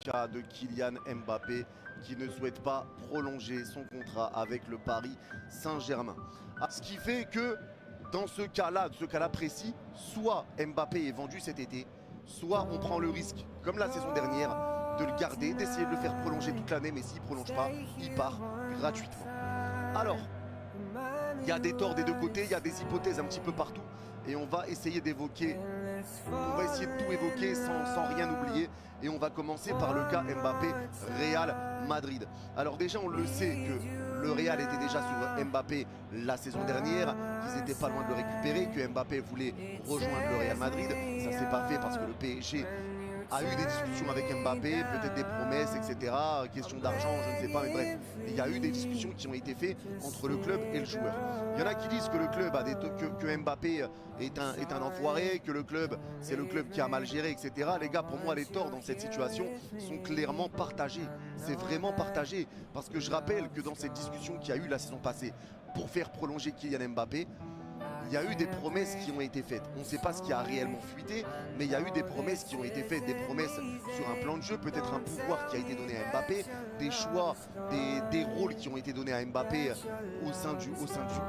cas de Kylian Mbappé qui ne souhaite pas prolonger son contrat avec le Paris Saint-Germain. Ce qui fait que dans ce cas-là précis, soit Mbappé est vendu cet été, soit on prend le risque, comme la saison dernière, de le garder, d'essayer de le faire prolonger toute l'année, mais s'il ne prolonge pas, il part gratuitement. Alors, il y a des torts des deux côtés, il y a des hypothèses un petit peu partout, et on va essayer d'évoquer, on va essayer de tout évoquer sans rien oublier, et on va commencer par le cas Mbappé-Real Madrid. Alors déjà, on le sait que le Real était déjà sur Mbappé la saison dernière, qu'ils n'étaient pas loin de le récupérer, que Mbappé voulait rejoindre le Real Madrid. Ça ne s'est pas fait parce que le PSG a eu des discussions avec Mbappé, peut-être des promesses, etc. Question d'argent, je ne sais pas, mais bref, il y a eu des discussions qui ont été faites entre le club et le joueur. Il y en a qui disent que le club que Mbappé est un enfoiré, que le club, c'est le club qui a mal géré, etc. Les gars, pour moi, les torts dans cette situation sont clairement partagés. C'est vraiment partagé, parce que je rappelle que dans cette discussion qu'il y a eu la saison passée pour faire prolonger Kylian Mbappé, il y a eu des promesses qui ont été faites. On ne sait pas ce qui a réellement fuité, mais il y a eu des promesses qui ont été faites, des promesses sur un plan de jeu, peut-être un pouvoir qui a été donné à Mbappé, des choix, des rôles qui ont été donnés à Mbappé au sein du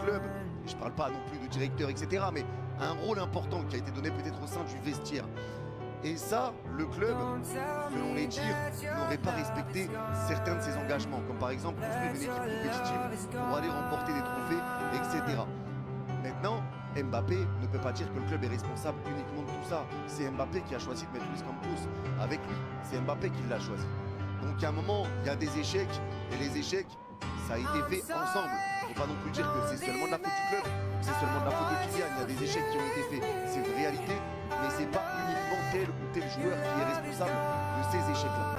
club. Et je ne parle pas non plus de directeur, etc., mais un rôle important qui a été donné peut-être au sein du vestiaire. Et ça, le club, selon les dires, n'aurait pas respecté certains de ses engagements, comme par exemple construire une équipe compétitive pour aller remporter des trophées, etc. Maintenant, Mbappé ne peut pas dire que le club est responsable uniquement de tout ça. C'est Mbappé qui a choisi de mettre Luis Campos avec lui. C'est Mbappé qui l'a choisi. Donc à un moment, il y a des échecs, et les échecs, ça a été fait ensemble. Il ne faut pas non plus dire que c'est seulement de la faute du club, c'est seulement de la faute de Kylian. Il y a des échecs qui ont été faits, c'est une réalité, mais ce n'est pas uniquement tel ou tel joueur qui est responsable de ces échecs-là.